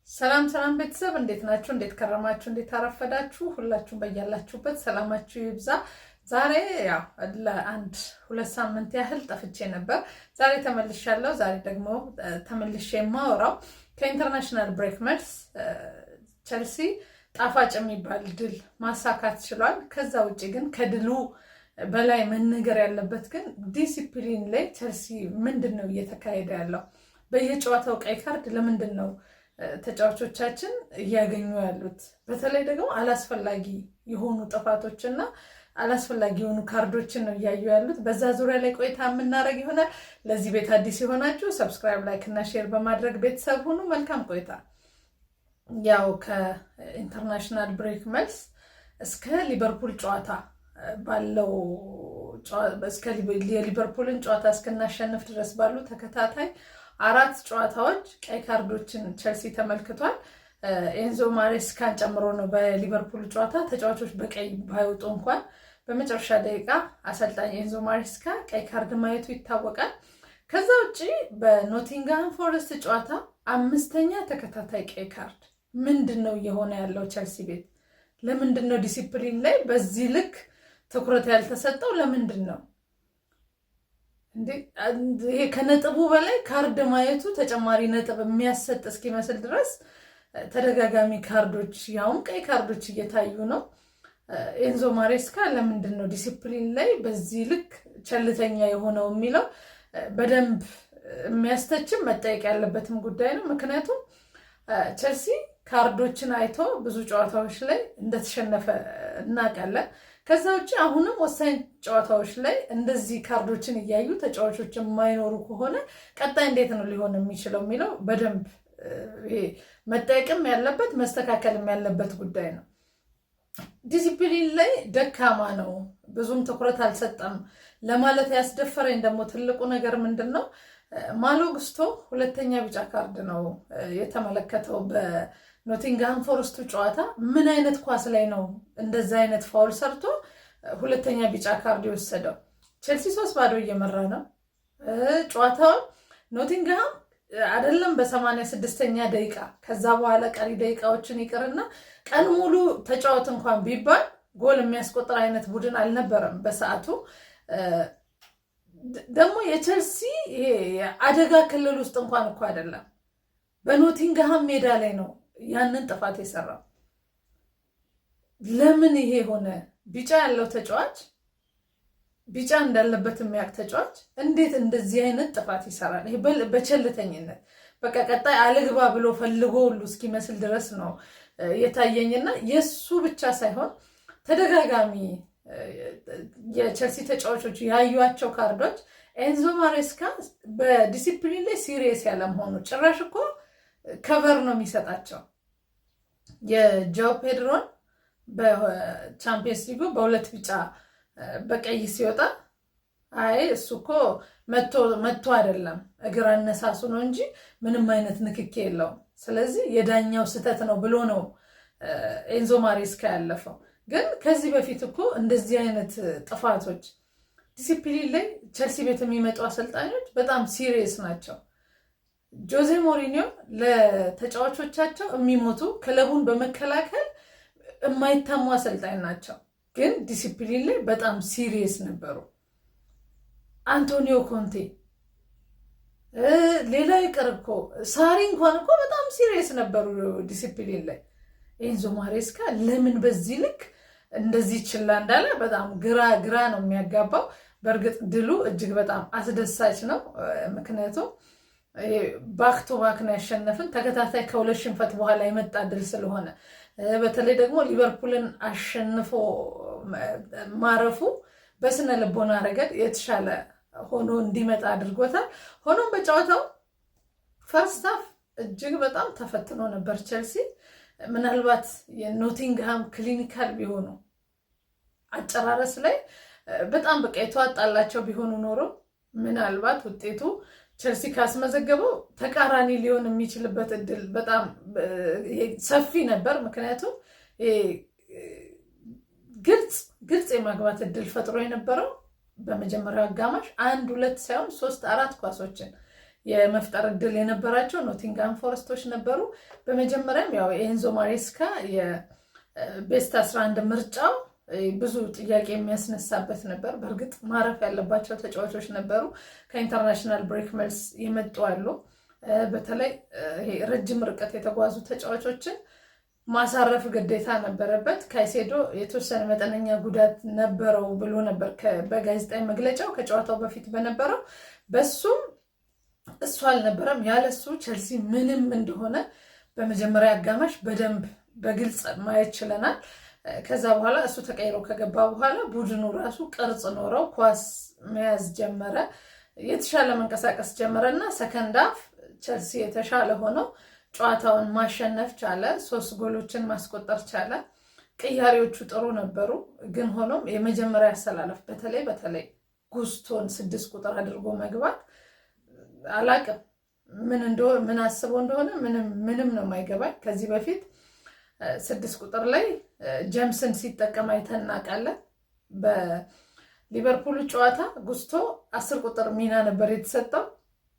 ሰላም ሰላም ቤተሰብ እንዴት ናችሁ? እንዴት ከረማችሁ? እንዴት አረፈዳችሁ? ሁላችሁም በያላችሁበት ሰላማችሁ ይብዛ። ዛሬ ያው ለአንድ 2 ሳምንት ያህል ጠፍቼ ነበር። ዛሬ ተመልሻለሁ። ዛሬ ደግሞ ተመልሼ የማወራው ከኢንተርናሽናል ብሬክ መልስ ቸልሲ ጣፋጭ የሚባል ድል ማሳካት ችሏል። ከዛ ውጭ ግን ከድሉ በላይ መነገር ያለበት ግን ዲሲፕሊን ላይ ቸልሲ ምንድነው እየተካሄደ ያለው? በየጨዋታው ቀይ ካርድ ለምንድን ነው ተጫዋቾቻችን እያገኙ ያሉት? በተለይ ደግሞ አላስፈላጊ የሆኑ ጥፋቶችና አላስፈላጊ የሆኑ ካርዶችን ነው እያዩ ያሉት። በዛ ዙሪያ ላይ ቆይታ የምናደርግ ይሆናል። ለዚህ ቤት አዲስ የሆናችሁ ሰብስክራይብ፣ ላይክ እና ሼር በማድረግ ቤተሰብ ሁኑ። መልካም ቆይታ። ያው ከኢንተርናሽናል ብሬክ መልስ እስከ ሊቨርፑል ጨዋታ ባለው የሊቨርፑልን ጨዋታ እስክናሸንፍ ድረስ ባሉ ተከታታይ 4 ጨዋታዎች ቀይ ካርዶችን ቸልሲ ተመልክቷል። ኤንዞ ማሬስካን ጨምሮ ነው። በሊቨርፑል ጨዋታ ተጫዋቾች በቀይ ባይወጡ እንኳን በመጨረሻ ደቂቃ አሰልጣኝ ኤንዞ ማሬስካ ቀይ ካርድ ማየቱ ይታወቃል። ከዛ ውጪ በኖቲንግሃም ፎረስት ጨዋታ 5ኛ ተከታታይ ቀይ ካርድ። ምንድን ነው እየሆነ ያለው ቸልሲ ቤት? ለምንድን ነው ዲሲፕሊን ላይ በዚህ ልክ ትኩረት ያልተሰጠው? ለምንድን ነው ይሄ ከነጥቡ በላይ ካርድ ማየቱ ተጨማሪ ነጥብ የሚያሰጥ እስኪመስል ድረስ ተደጋጋሚ ካርዶች ያውም ቀይ ካርዶች እየታዩ ነው። ኤንዞ ማሬስካ ለምንድን ነው ዲሲፕሊን ላይ በዚህ ልክ ቸልተኛ የሆነው የሚለው በደንብ የሚያስተችም መጠየቅ ያለበትም ጉዳይ ነው። ምክንያቱም ቸልሲ ካርዶችን አይቶ ብዙ ጨዋታዎች ላይ እንደተሸነፈ እናውቃለን። ከዛ ውጭ አሁንም ወሳኝ ጨዋታዎች ላይ እንደዚህ ካርዶችን እያዩ ተጫዋቾች የማይኖሩ ከሆነ ቀጣይ እንዴት ነው ሊሆን የሚችለው የሚለው በደንብ መጠየቅም ያለበት መስተካከልም ያለበት ጉዳይ ነው። ዲሲፕሊን ላይ ደካማ ነው፣ ብዙም ትኩረት አልሰጠም ለማለት ያስደፈረኝ ደግሞ ትልቁ ነገር ምንድን ነው? ማሎ ጉስቶ 2ኛ ቢጫ ካርድ ነው የተመለከተው በኖቲንግሃም ፎረስቱ ጨዋታ። ምን አይነት ኳስ ላይ ነው እንደዛ አይነት ፋውል ሰርቶ 2ኛ ቢጫ ካርድ የወሰደው? ቸልሲ 3-0 እየመራ ነው ጨዋታውን። ኖቲንግሃም አይደለም በ86ኛ ደቂቃ ከዛ በኋላ ቀሪ ደቂቃዎችን ይቅርና ቀን ሙሉ ተጫወት እንኳን ቢባል ጎል የሚያስቆጥር አይነት ቡድን አልነበረም በሰዓቱ። ደግሞ የቸልሲ አደጋ ክልል ውስጥ እንኳን እኮ አይደለም፣ በኖቲንግሃም ሜዳ ላይ ነው ያንን ጥፋት የሰራው። ለምን ይሄ ሆነ? ቢጫ ያለው ተጫዋች፣ ቢጫ እንዳለበት የሚያውቅ ተጫዋች እንዴት እንደዚህ አይነት ጥፋት ይሰራል? ይሄ በቸልተኝነት በቃ ቀጣይ አልግባ ብሎ ፈልጎ ሁሉ እስኪመስል ድረስ ነው የታየኝና የሱ ብቻ ሳይሆን ተደጋጋሚ የቸልሲ ተጫዋቾች ያዩዋቸው ካርዶች ኤንዞ ማሬስካ በዲሲፕሊን ላይ ሲሪየስ ያለመሆኑ፣ ጭራሽ እኮ ከቨር ነው የሚሰጣቸው። የጆ ፔድሮን በቻምፒየንስ ሊጉ በ2 ቢጫ በቀይ ሲወጣ አይ እሱ እኮ መቶ አይደለም እግር አነሳሱ ነው እንጂ ምንም አይነት ንክኬ የለውም፣ ስለዚህ የዳኛው ስህተት ነው ብሎ ነው ኤንዞ ማሬስካ ያለፈው። ግን ከዚህ በፊት እኮ እንደዚህ አይነት ጥፋቶች ዲሲፕሊን ላይ ቸልሲ ቤት የሚመጡ አሰልጣኞች በጣም ሲሪየስ ናቸው። ጆዜ ሞሪኒዮ ለተጫዋቾቻቸው የሚሞቱ ክለቡን በመከላከል የማይታሙ አሰልጣኝ ናቸው። ግን ዲሲፕሊን ላይ በጣም ሲሪየስ ነበሩ። አንቶኒዮ ኮንቴ፣ ሌላ ይቅር እኮ ሳሪ እንኳን እኮ በጣም ሲሪየስ ነበሩ ዲሲፕሊን ላይ። ኤንዞ ማሬስካ ለምን በዚህ ልክ እንደዚህ ችላ እንዳለ በጣም ግራ ነው የሚያጋባው። በእርግጥ ድሉ እጅግ በጣም አስደሳች ነው። ምክንያቱም ባክ ቱ ባክ ነው ያሸነፍን፣ ተከታታይ ከ2 ሽንፈት በኋላ የመጣ ድል ስለሆነ፣ በተለይ ደግሞ ሊቨርፑልን አሸንፎ ማረፉ በስነ ልቦና ረገድ የተሻለ ሆኖ እንዲመጣ አድርጎታል። ሆኖም በጨዋታው ፈርስት ሃፍ እጅግ በጣም ተፈትኖ ነበር ቸልሲ። ምናልባት የኖቲንግሃም ክሊኒካል ቢሆኑ አጨራረስ ላይ በጣም በቃ የተዋጣላቸው ቢሆኑ ኖሮ ምናልባት ውጤቱ ቸልሲ ካስመዘገበው ተቃራኒ ሊሆን የሚችልበት እድል በጣም ሰፊ ነበር። ምክንያቱም ግልጽ የማግባት እድል ፈጥሮ የነበረው በመጀመሪያው አጋማሽ 1-2 ሳይሆን 3-4 ኳሶችን የመፍጠር እድል የነበራቸው ኖቲንጋም ፎረስቶች ነበሩ። በመጀመሪያም ያው ኤንዞ ማሬስካ የቤስት 11 ምርጫው ብዙ ጥያቄ የሚያስነሳበት ነበር። በእርግጥ ማረፍ ያለባቸው ተጫዋቾች ነበሩ። ከኢንተርናሽናል ብሬክ መልስ የመጡ አሉ። በተለይ ረጅም ርቀት የተጓዙ ተጫዋቾችን ማሳረፍ ግዴታ ነበረበት። ካይሴዶ የተወሰነ መጠነኛ ጉዳት ነበረው ብሎ ነበር በጋዜጣዊ መግለጫው ከጨዋታው በፊት በነበረው። በሱም እሱ አልነበረም። ያለሱ ቸልሲ ምንም እንደሆነ በመጀመሪያ አጋማሽ በደንብ በግልጽ ማየት ችለናል። ከዛ በኋላ እሱ ተቀይሮ ከገባ በኋላ ቡድኑ ራሱ ቅርጽ ኖረው ኳስ መያዝ ጀመረ፣ የተሻለ መንቀሳቀስ ጀመረ እና ሰከንድ አፍ ቸልሲ የተሻለ ሆነው ጨዋታውን ማሸነፍ ቻለ። 3 ጎሎችን ማስቆጠር ቻለ። ቅያሬዎቹ ጥሩ ነበሩ። ግን ሆኖም የመጀመሪያ አሰላለፍ በተለይ ጉስቶን 6 ቁጥር አድርጎ መግባት አላቅም ምን አስበው እንደሆነ ምንም ነው የማይገባኝ። ከዚህ በፊት 6 ቁጥር ላይ ጀምስን ሲጠቀም አይተን እናውቃለን። በሊቨርፑል ጨዋታ ጉስቶ 10 ቁጥር ሚና ነበር የተሰጠው።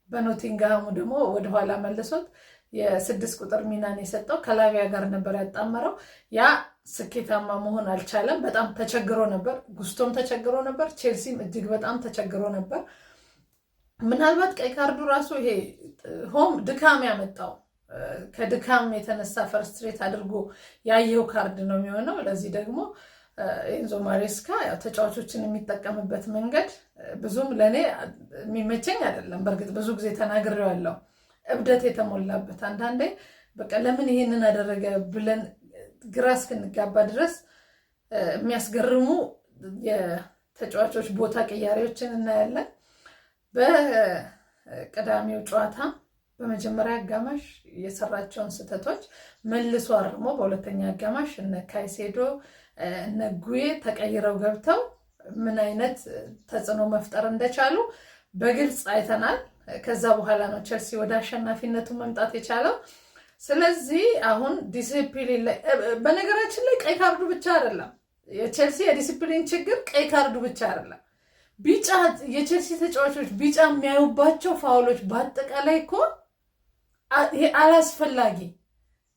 በኖቲንግሃሙ ደግሞ ወደኋላ መልሶት የ6 ቁጥር ሚናን የሰጠው ከላቪያ ጋር ነበር ያጣመረው። ያ ስኬታማ መሆን አልቻለም። በጣም ተቸግሮ ነበር። ጉስቶም ተቸግሮ ነበር። ቼልሲም እጅግ በጣም ተቸግሮ ነበር። ምናልባት ቀይ ካርዱ ራሱ ይሄ ሆም ድካም ያመጣው ከድካም የተነሳ ፈርስትሬት አድርጎ ያየው ካርድ ነው የሚሆነው። ለዚህ ደግሞ ኤንዞ ማሬስካ ተጫዋቾችን የሚጠቀምበት መንገድ ብዙም ለእኔ የሚመቸኝ አይደለም። በእርግጥ ብዙ ጊዜ ተናግሬዋለሁ። እብደት የተሞላበት አንዳንዴ በቃ ለምን ይሄንን አደረገ ብለን ግራ እስክንጋባ ድረስ የሚያስገርሙ የተጫዋቾች ቦታ ቅያሬዎችን እናያለን። በቅዳሜው ጨዋታ በመጀመሪያ አጋማሽ የሰራቸውን ስህተቶች መልሶ አርሞ በሁለተኛ አጋማሽ እነ ካይሴዶ እነ ጉዬ ተቀይረው ገብተው ምን አይነት ተጽዕኖ መፍጠር እንደቻሉ በግልጽ አይተናል። ከዛ በኋላ ነው ቸልሲ ወደ አሸናፊነቱ መምጣት የቻለው። ስለዚህ አሁን ዲሲፕሊን ላይ በነገራችን ላይ ቀይ ካርዱ ብቻ አይደለም የቸልሲ የዲሲፕሊን ችግር፣ ቀይ ካርዱ ብቻ አይደለም ቢጫ የቸልሲ ተጫዋቾች ቢጫ የሚያዩባቸው ፋውሎች በአጠቃላይ እኮ ይሄ አላስፈላጊ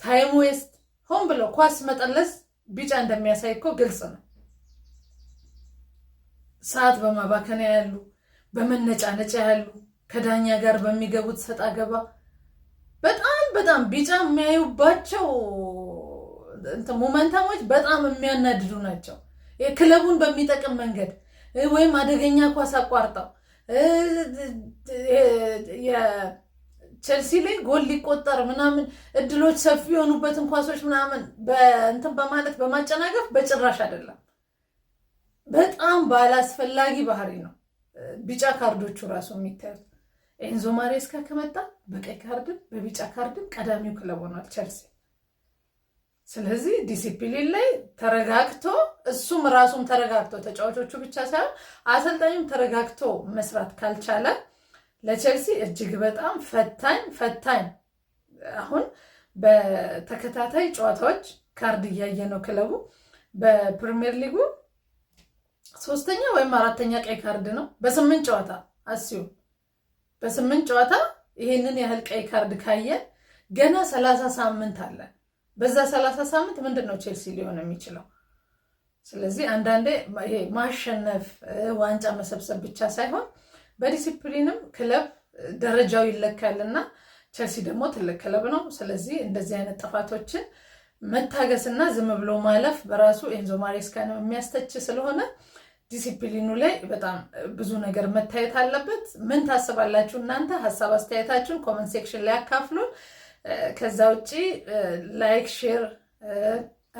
ታይም ዌስት ሆን ብለው ኳስ መጠለስ ቢጫ እንደሚያሳይ እኮ ግልጽ ነው። ሰዓት በማባከን ያሉ፣ በመነጫነጫ ያሉ፣ ከዳኛ ጋር በሚገቡት ሰጣ ገባ በጣም ቢጫ የሚያዩባቸው ሞመንታሞች በጣም የሚያናድዱ ናቸው። ክለቡን በሚጠቅም መንገድ ወይም አደገኛ ኳስ አቋርጠው የቼልሲ ላይ ጎል ሊቆጠር ምናምን እድሎች ሰፊ የሆኑበትን ኳሶች ምናምን በእንትን በማለት በማጨናገፍ በጭራሽ አይደለም። በጣም ባላስፈላጊ ባህሪ ነው ቢጫ ካርዶቹ ራሱ የሚታዩት። ኤንዞ ማሬስካ ከመጣ በቀይ ካርድም በቢጫ ካርድም ቀዳሚው ክለብ ሆኗል ቸልሲ። ስለዚህ ዲሲፕሊን ላይ ተረጋግቶ እሱም ራሱም ተረጋግቶ ተጫዋቾቹ ብቻ ሳይሆን አሰልጣኙም ተረጋግቶ መስራት ካልቻለ ለቸልሲ እጅግ በጣም ፈታኝ አሁን በተከታታይ ጨዋታዎች ካርድ እያየ ነው ክለቡ። በፕሪሚየር ሊጉ 3ኛ ወይም 4ኛ ቀይ ካርድ ነው በ8 ጨዋታ አስዩ። በ8 ጨዋታ ይሄንን ያህል ቀይ ካርድ ካየ ገና 30 ሳምንት አለ። በዛ 30 ሳምንት ምንድነው ቼልሲ ሊሆን የሚችለው? ስለዚህ አንዳንዴ ይሄ ማሸነፍ ዋንጫ መሰብሰብ ብቻ ሳይሆን በዲሲፕሊንም ክለብ ደረጃው ይለካልና ቸልሲ ደግሞ ትልቅ ክለብ ነው። ስለዚህ እንደዚህ አይነት ጥፋቶችን መታገስና ዝም ብሎ ማለፍ በራሱ ኤንዞ ማሬስካን የሚያስተች ስለሆነ ዲሲፕሊኑ ላይ በጣም ብዙ ነገር መታየት አለበት። ምን ታስባላችሁ እናንተ? ሀሳብ አስተያየታችሁን ኮመንት ሴክሽን ላይ አካፍሉን። ከዛ ውጪ ላይክ፣ ሼር፣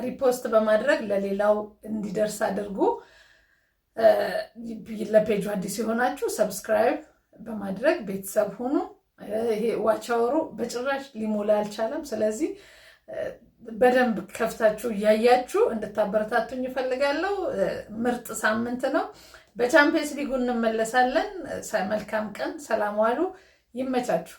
ሪፖስት በማድረግ ለሌላው እንዲደርስ አድርጉ። ለፔጁ አዲስ የሆናችሁ ሰብስክራይብ በማድረግ ቤተሰብ ሁኑ። ይሄ ዋቻወሩ በጭራሽ ሊሞላ አልቻለም። ስለዚህ በደንብ ከፍታችሁ እያያችሁ እንድታበረታቱኝ እፈልጋለሁ። ምርጥ ሳምንት ነው። በቻምፒየንስ ሊጉ እንመለሳለን። መልካም ቀን፣ ሰላም ዋሉ፣ ይመቻችሁ።